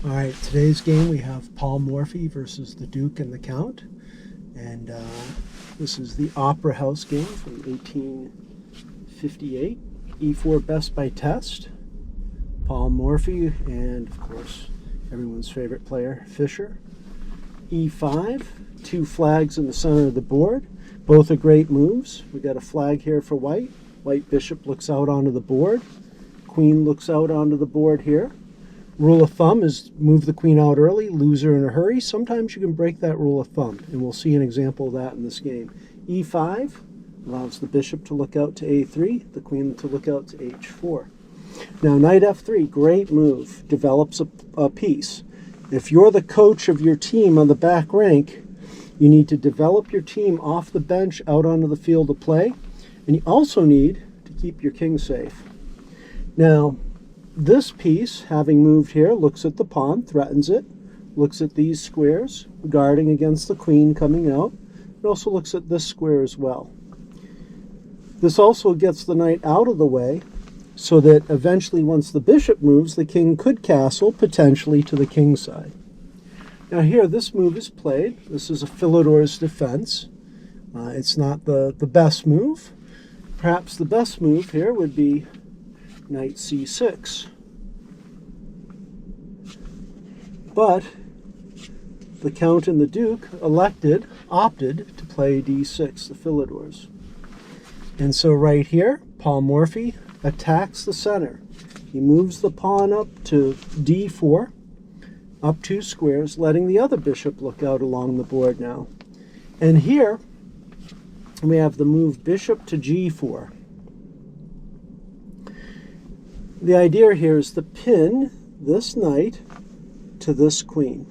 All right, today's game we have Paul Morphy versus the Duke and the Count. And this is the Opera House game from 1858. E4 best by test. Paul Morphy and, of course, everyone's favorite player, Fischer. E5, two flags in the center of the board. Both are great moves. We got a flag here for white. White bishop looks out onto the board. Queen looks out onto the board here. Rule of thumb is move the queen out early, lose her in a hurry. Sometimes you can break that rule of thumb, and we'll see an example of that in this game. E5 allows the bishop to look out to A3, the queen to look out to H4. Now, knight F3, great move, develops a piece. If you're the coach of your team on the back rank, you need to develop your team off the bench out onto the field of play, and you also need to keep your king safe. Now, this piece, having moved here, looks at the pawn, threatens it, looks at these squares, guarding against the queen coming out. It also looks at this square as well. This also gets the knight out of the way, so that eventually, once the bishop moves, the king could castle, potentially to the king's side. Now here, this move is played. This is a Philidor's defense. It's not the best move. Perhaps the best move here would be knight c6. But the Count and the Duke opted to play d6, the Philidors. And so right here, Paul Morphy attacks the center. He moves the pawn up to d4, up two squares, letting the other bishop look out along the board now. And here, we have the move bishop to g4. The idea here is to pin this knight to this queen.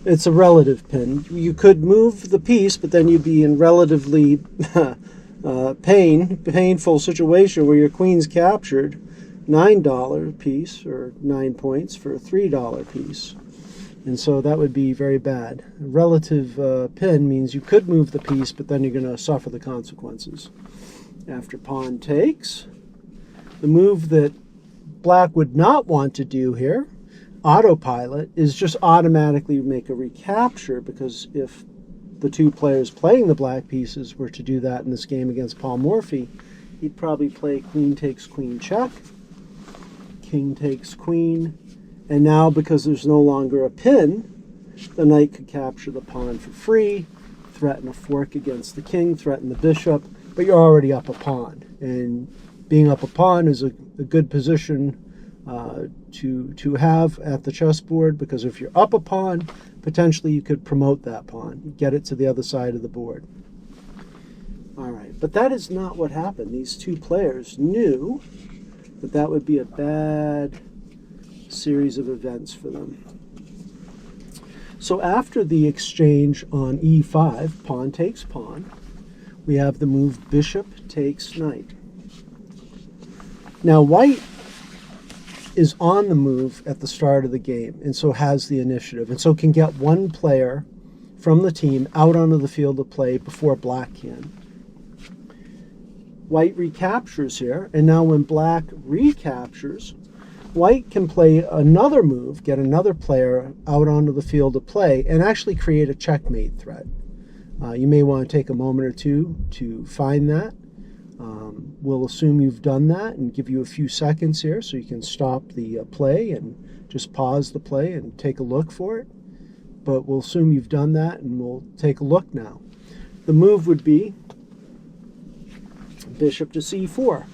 It's a relative pin. You could move the piece, but then you'd be in relatively painful situation where your queen's captured. $9 piece, or 9 points for a $3 piece. And so that would be very bad. A relative pin means you could move the piece, but then you're going to suffer the consequences. After pawn takes, the move that Black would not want to do here, autopilot, is just automatically make a recapture, because if the two players playing the black pieces were to do that in this game against Paul Morphy, he'd probably play queen takes queen check, king takes queen, and now because there's no longer a pin, the knight could capture the pawn for free, threaten a fork against the king, threaten the bishop, but you're already up a pawn. And being up a pawn is a good position to have at the chessboard, because if you're up a pawn, potentially you could promote that pawn, get it to the other side of the board. All right, but that is not what happened. These two players knew that that would be a bad series of events for them. So after the exchange on e5, pawn takes pawn, we have the move bishop takes knight. Now, white is on the move at the start of the game, and so has the initiative, and so can get one player from the team out onto the field of play before black can. White recaptures here, and now when black recaptures, white can play another move, get another player out onto the field of play, and actually create a checkmate threat. You may want to take a moment or two to find that. We'll assume you've done that and give you a few seconds here so you can stop the play and just pause the play and take a look for it. But we'll assume you've done that, and we'll take a look now. The move would be bishop to c4.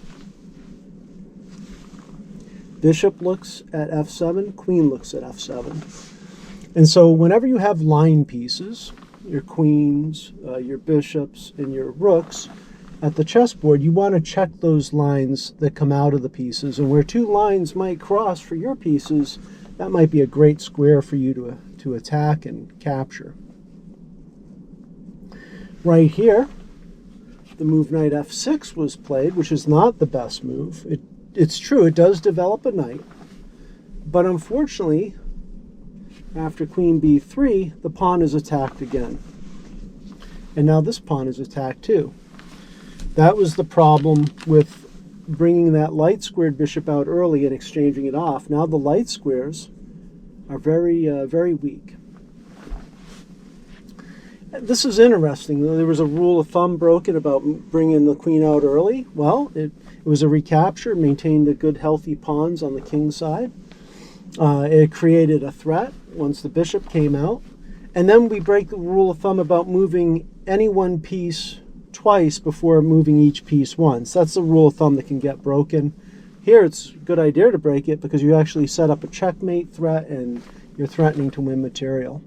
Bishop looks at f7, queen looks at f7. And so whenever you have line pieces, your queens, your bishops, and your rooks, at the chessboard, you want to check those lines that come out of the pieces, and where two lines might cross for your pieces, that might be a great square for you to attack and capture. Right here, the move knight f6 was played, which is not the best move. It's true, it does develop a knight, but unfortunately, after queen b3, the pawn is attacked again. And now this pawn is attacked too. That was the problem with bringing that light squared bishop out early and exchanging it off. Now the light squares are very weak. This is interesting. There was a rule of thumb broken about bringing the queen out early. Well, it was a recapture, maintained a good healthy pawns on the king's side. It created a threat once the bishop came out. And then we break the rule of thumb about moving any one piece twice before moving each piece once. That's the rule of thumb that can get broken. Here it's a good idea to break it because you actually set up a checkmate threat and you're threatening to win material.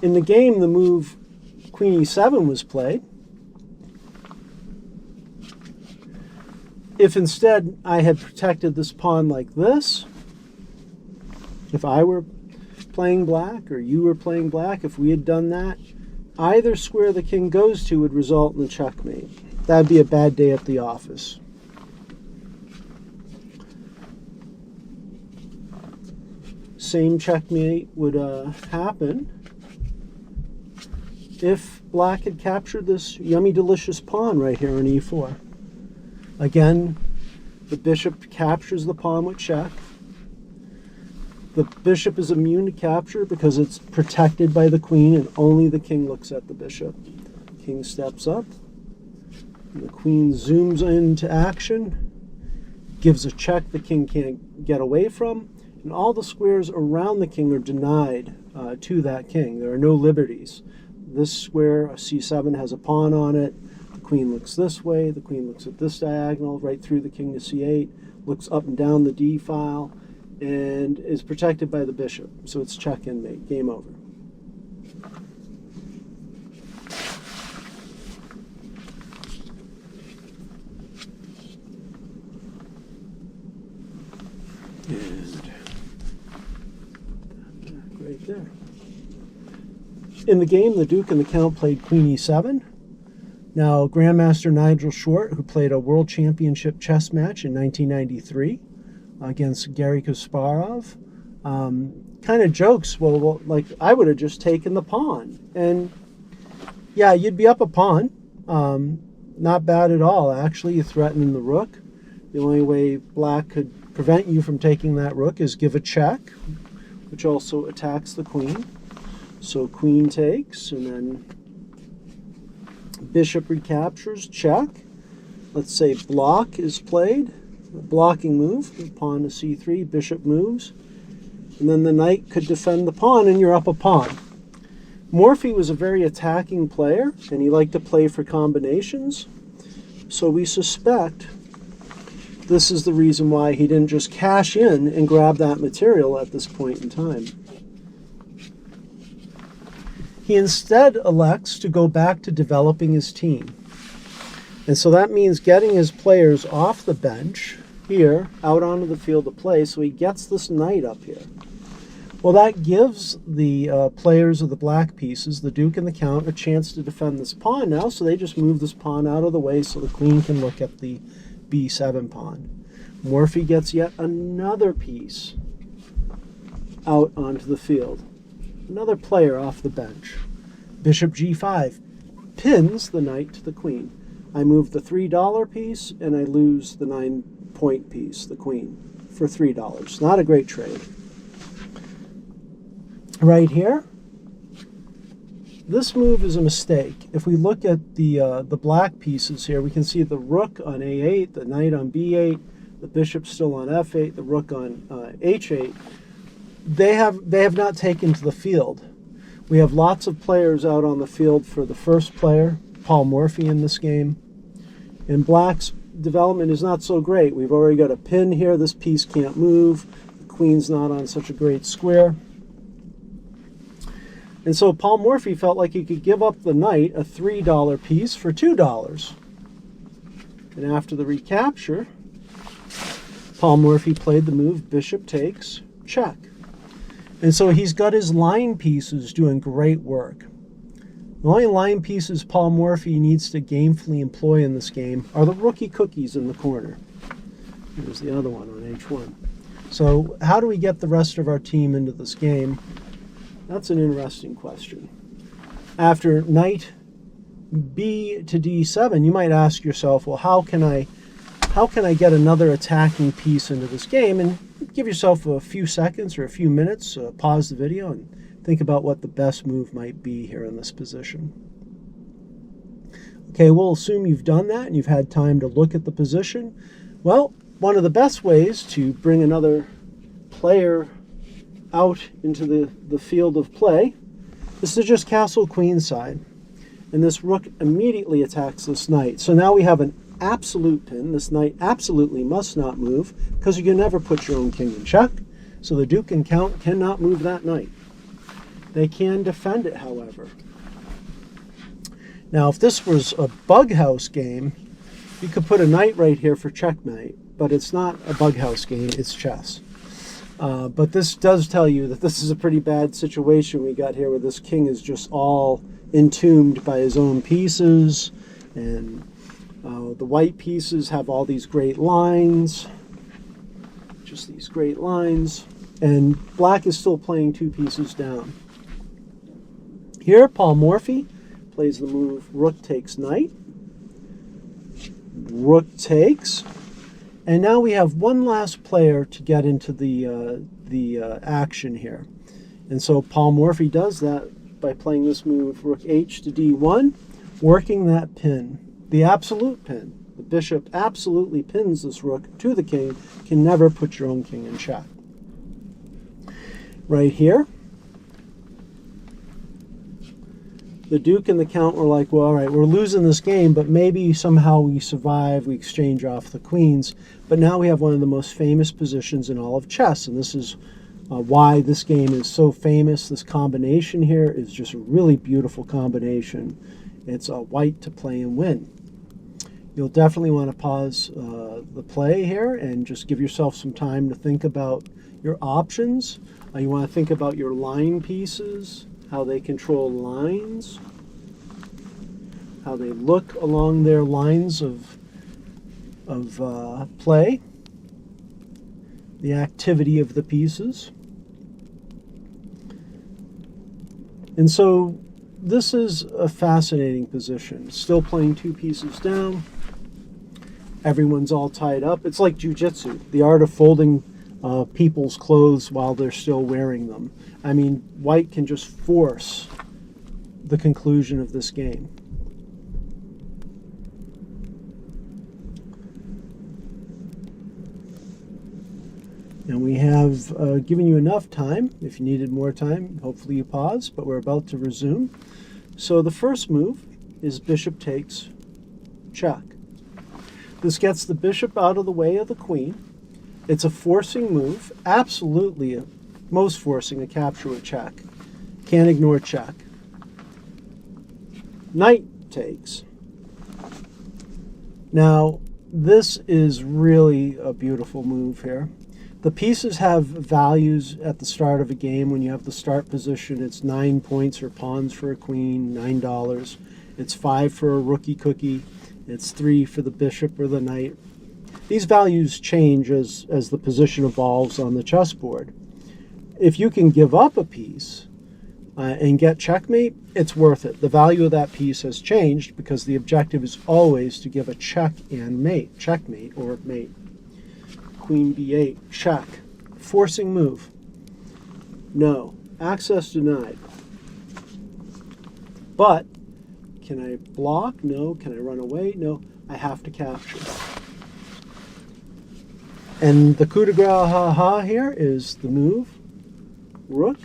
In the game, the move Queen E7 was played. If instead I had protected this pawn like this, if I were playing black or you were playing black, if we had done that, either square the king goes to would result in a checkmate. That'd be a bad day at the office. Same checkmate would happen if black had captured this yummy delicious pawn right here on e4. Again, the bishop captures the pawn with check. The bishop is immune to capture because it's protected by the queen and only the king looks at the bishop. King steps up. And the queen zooms into action, gives a check the king can't get away from, and all the squares around the king are denied to that king. There are no liberties. This square, a c7, has a pawn on it. The queen looks this way. The queen looks at this diagonal, right through the king to c8, looks up and down the d file, and is protected by the bishop. So it's check and mate. Game over. And right there. In the game, the Duke and the Count played Queen E7. Now, Grandmaster Nigel Short, who played a World Championship chess match in 1993 against Garry Kasparov, kind of jokes, well, like, I would have just taken the pawn. And, yeah, you'd be up a pawn. Not bad at all, actually. You're threatening the rook. The only way black could prevent you from taking that rook is give a check, which also attacks the queen. So queen takes, and then bishop recaptures, check. Let's say block is played, a blocking move, pawn to c3, bishop moves, and then the knight could defend the pawn, and you're up a pawn. Morphy was a very attacking player, and he liked to play for combinations, so we suspect this is the reason why he didn't just cash in and grab that material at this point in time. He instead elects to go back to developing his team. And so that means getting his players off the bench here, out onto the field to play, so he gets this knight up here. Well, that gives the players of the black pieces, the Duke and the Count, a chance to defend this pawn now, so they just move this pawn out of the way so the queen can look at the b7 pawn. Morphy gets yet another piece out onto the field. Another player off the bench. Bishop g5 pins the knight to the queen. I move the $3 piece and I lose the 9-point piece, the queen, for $3. Not a great trade. Right here, this move is a mistake. If we look at the black pieces here, we can see the rook on a8, the knight on b8, the bishop still on f8, the rook on h8. They have not taken to the field. We have lots of players out on the field for the first player, Paul Morphy, in this game. And black's development is not so great. We've already got a pin here. This piece can't move. The queen's not on such a great square. And so Paul Morphy felt like he could give up the knight, a $3 piece, for $2. And after the recapture, Paul Morphy played the move bishop takes, check. And so he's got his line pieces doing great work. The only line pieces Paul Morphy needs to gamefully employ in this game are the rookie cookies in the corner. Here's the other one on h1. So how do we get the rest of our team into this game? That's an interesting question. After knight b to d7, you might ask yourself, well, how can I get another attacking piece into this game? And give yourself a few seconds or a few minutes, pause the video, and think about what the best move might be here in this position. Okay, we'll assume you've done that and you've had time to look at the position. Well, one of the best ways to bring another player out into the field of play is to just castle queenside. And this rook immediately attacks this knight. So now we have an absolute pin. This knight absolutely must not move because you can never put your own king in check. So the duke and count cannot move that knight. They can defend it, however. Now, if this was a bug house game, you could put a knight right here for checkmate, but it's not a bug house game, it's chess. But this does tell you that this is a pretty bad situation we got here, where this king is just all entombed by his own pieces, and the white pieces have all these great lines, just these great lines, and black is still playing 2 pieces down. Here, Paul Morphy plays the move rook takes knight, rook takes, and now we have one last player to get into the action here. And so Paul Morphy does that by playing this move rook h to d1, working that pin, the absolute pin. The bishop absolutely pins this rook to the king, can never put your own king in check. Right here, the duke and the count were like, well, all right, we're losing this game, but maybe somehow we survive, we exchange off the queens. But now we have one of the most famous positions in all of chess, and this is why this game is so famous. This combination here is just a really beautiful combination. It's a white to play and win. You'll definitely want to pause the play here and just give yourself some time to think about your options. You want to think about your line pieces, how they control lines, how they look along their lines of play, the activity of the pieces. And so this is a fascinating position. Still playing 2 pieces down. Everyone's all tied up. It's like jiu-jitsu, the art of folding people's clothes while they're still wearing them. I mean, white can just force the conclusion of this game. And we have given you enough time. If you needed more time, hopefully you pause, but we're about to resume. So the first move is bishop takes check. This gets the bishop out of the way of the queen. It's a forcing move, absolutely most forcing a capture with check. Can't ignore check. Knight takes. Now, this is really a beautiful move here. The pieces have values at the start of a game. When you have the start position, it's 9 points or pawns for a queen, $9. It's 5 for a rookie cookie. It's 3 for the bishop or the knight. These values change as the position evolves on the chessboard. If you can give up a piece and get checkmate, it's worth it. The value of that piece has changed because the objective is always to give a check and mate, checkmate or mate. Queen b8, check. Forcing move. No. Access denied. But, can I block? No. Can I run away? No. I have to capture. And the coup de grace here is the move, rook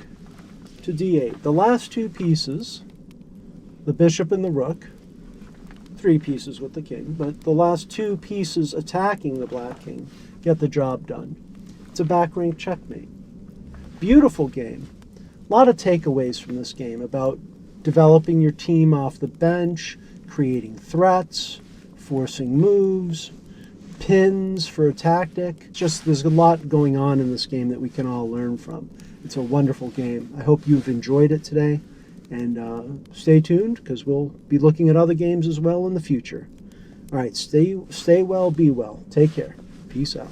to d8. The last 2 pieces, the bishop and the rook, 3 pieces with the king, but the last 2 pieces attacking the black king get the job done. It's a back rank checkmate. Beautiful game. A lot of takeaways from this game about developing your team off the bench, creating threats, forcing moves, pins for a tactic. Just there's a lot going on in this game that we can all learn from. It's a wonderful game. I hope you've enjoyed it today, and stay tuned because we'll be looking at other games as well in the future. All right, stay well, be well. Take care. Peace out.